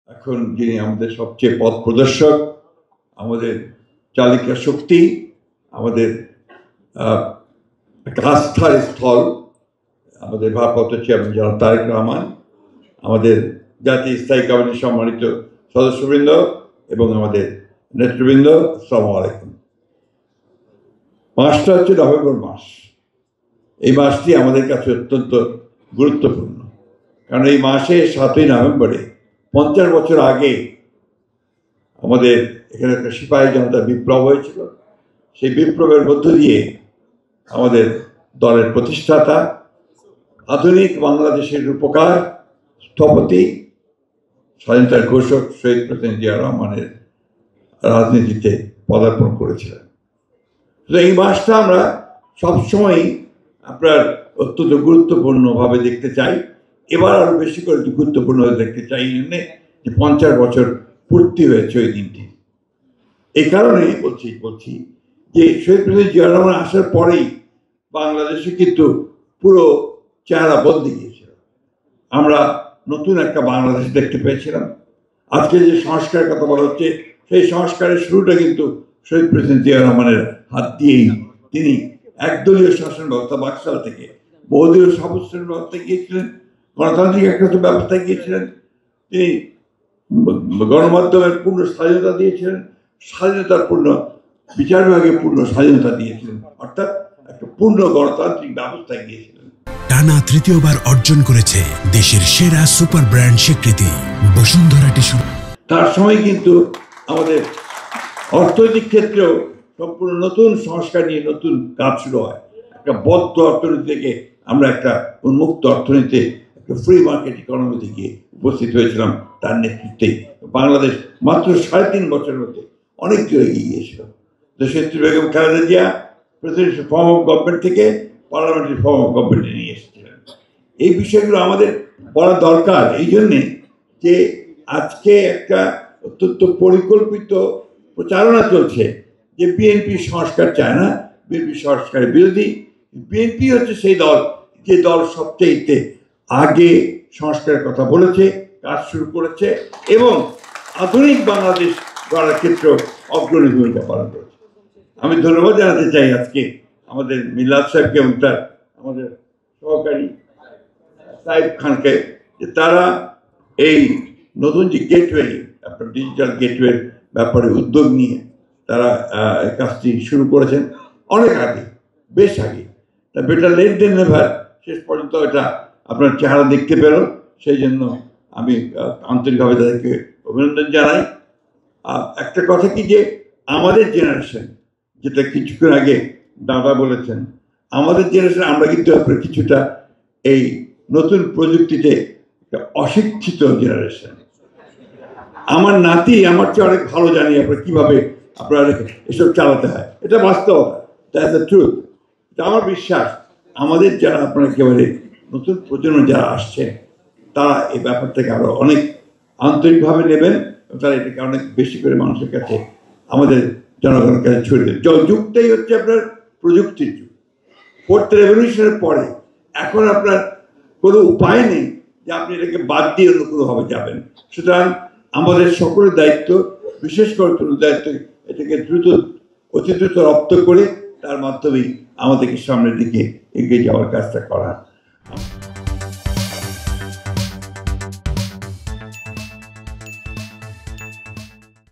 এখন যিনি আমাদের সবচেয়ে পথ প্রদর্শক, আমাদের চালিকা শক্তি, আমাদের একটা আস্থার স্থল, আমাদের ভারপ্রাপ্ত চেয়ারম্যান জনাব তারেক রহমান, আমাদের জাতীয় স্থায়ী কমিটির সম্মানিত সদস্যবৃন্দ এবং আমাদের নেতৃবৃন্দ, আসসালামু আলাইকুম। মাসটা হচ্ছে নভেম্বর মাস। এই মাসটি আমাদের কাছে অত্যন্ত গুরুত্বপূর্ণ, কারণ এই মাসে 7ই নভেম্বরে 50 বছর আগে আমাদের এখানে একটা সিপাহী জনতা বিপ্লব হয়েছিল। সেই বিপ্লবের মধ্য দিয়ে আমাদের দলের প্রতিষ্ঠাতা, আধুনিক বাংলাদেশের রূপকার, স্থপতি, স্বাধীনতার ঘোষক শহীদ প্রেসিডেন্ট জিয়া রহমানের রাজনীতিতে পদার্পণ করেছিলেন। এই মাসটা আমরা সবসময় আপনার অত্যন্ত গুরুত্বপূর্ণভাবে দেখতে চাই। এবার আরো বেশি করে গুরুত্বপূর্ণ দেখতে চাই এই জন্যে যে 50 বছর পূর্তি হয়েছে ওই দিনটি। এই কারণে বলছি যে শহীদ প্রেসিডেন্ট জিয়া রহমান আসার পরেই বাংলাদেশে কিন্তু পুরো চেহারা বদলে গিয়েছিল। আমরা নতুন একটা বাংলাদেশ দেখতে পেয়েছিলাম। আজকে যে সংস্কারের কথা বলা হচ্ছে, সেই সংস্কারের শুরুটা কিন্তু শহীদ প্রেসিডেন্ট জিয়া রহমানের হাত দিয়েই। তিনি একদলীয় শাসন ব্যবস্থা, বাকশাল থেকে বহুদলীয় শাসন ব্যবস্থায় গিয়েছিলেন, গণতান্ত্রিক একটা ব্যবস্থায় গিয়েছিলেন। তিনি গণমাধ্যমের পূর্ণ স্বাধীনতা দিয়েছিলেন, স্বাধীনতার পূর্ণ বিচার বিভাগের পূর্ণ স্বাধীনতা দিয়েছিলেন, অর্থাৎ একটা পূর্ণ গণতান্ত্রিক ব্যবস্থায় গিয়েছিলেন। টানা তৃতীয়বার অর্জন করেছে দেশের সেরা সুপার ব্র্যান্ড স্বীকৃতি বসুন্ধরা টিস্যু। তার সময় কিন্তু আমাদের অর্থনৈতিক ক্ষেত্রেও সম্পূর্ণ নতুন সংস্কার নিয়ে নতুন কাজ শুরু হয়। একটা বদ্ধ অর্থনীতি থেকে আমরা একটা উন্মুক্ত অর্থনীতিতে, একটা ফ্রি মার্কেট ইকোনমি থেকে উপস্থিত হয়েছিলাম তার নেতৃত্বে। বাংলাদেশ মাত্র 3.5 বছরের মধ্যে অনেক দূর এগিয়ে গিয়েছিল। দেশনেত্রী Begum Khaleda Zia presidential form of government থেকে পার্লামেন্টারি ফর্ম অফ গভর্নমেন্টে নিয়ে এসেছিলেন। এই বিষয়গুলো আমাদের বলা দরকার এই জন্যে যে আজকে একটা অত্যন্ত পরিকল্পিত প্রচারণা চলছে যে বিএনপি সংস্কার চায় না, বিএনপি সংস্কারের বিরোধী। বিএনপি হচ্ছে সেই দল যে দল সবচেয়ে আগে সংস্কারের কথা বলেছে, কাজ শুরু করেছে এবং আধুনিক বাংলাদেশ গড়ার ক্ষেত্রে অগ্রণী ভূমিকা পালন করেছে। আমি ধন্যবাদ জানাতে চাই আজকে আমাদের মিলাদ সাহেবকে এবং তার আমাদের সহকারী সাহেব খানকে, যে তারা এই নতুন যে গেটওয়ে, আপনার ডিজিটাল গেটওয়ের ব্যাপারে উদ্যোগ নিয়ে তারা এই কাজটি শুরু করেছেন অনেক আগে, বেশ আগে। তা বেটার লেট দেন নেভার, শেষ পর্যন্ত এটা আপনার চেহারা দেখতে পেল। সেই জন্য আমি আন্তরিকভাবে তাদেরকে অভিনন্দন জানাই। একটা কথা কি যে আমাদের জেনারেশন, যেটা কিছুক্ষণ আগে দাদা বলেছেন, আমাদের জেনারেশন আমরা কিন্তু কিছুটা এই নতুন প্রযুক্তিতে অশিক্ষিত জেনারেশন। আমার নাতি আমার চেয়ে অনেক ভালো জানি আপনার কিভাবে আপনার এসব চালাতে হয়। এটা বাস্তবতা, দ্যাটস দ্য ট্রুথ। এটা আমার বিশ্বাস আমাদের যারা আপনার একেবারে নতুন প্রজন্ম যারা আসছে তারা এই ব্যাপারটাকে আরো অনেক আন্তরিকভাবে নেবেন, তারা এটাকে অনেক বেশি করে মানুষের কাছে, আমাদের জনগণের কাছে ছড়িয়ে দেবে। যুগটাই হচ্ছে আপনার প্রযুক্তির যুগ। 4th রেভলিউশনের পরে এখন আপনার কোনো উপায় নেই যে আপনি এটাকে বাদ দিয়ে অন্য কোনোভাবে যাবেন। সুতরাং আমাদের সকলের দায়িত্ব, বিশেষ করে তরুণ দায়িত্ব, এটাকে অতি দ্রুত রপ্ত করে তার মাধ্যমেই আমাদেরকে সামনের দিকে এগিয়ে যাওয়ার কাজটা করা।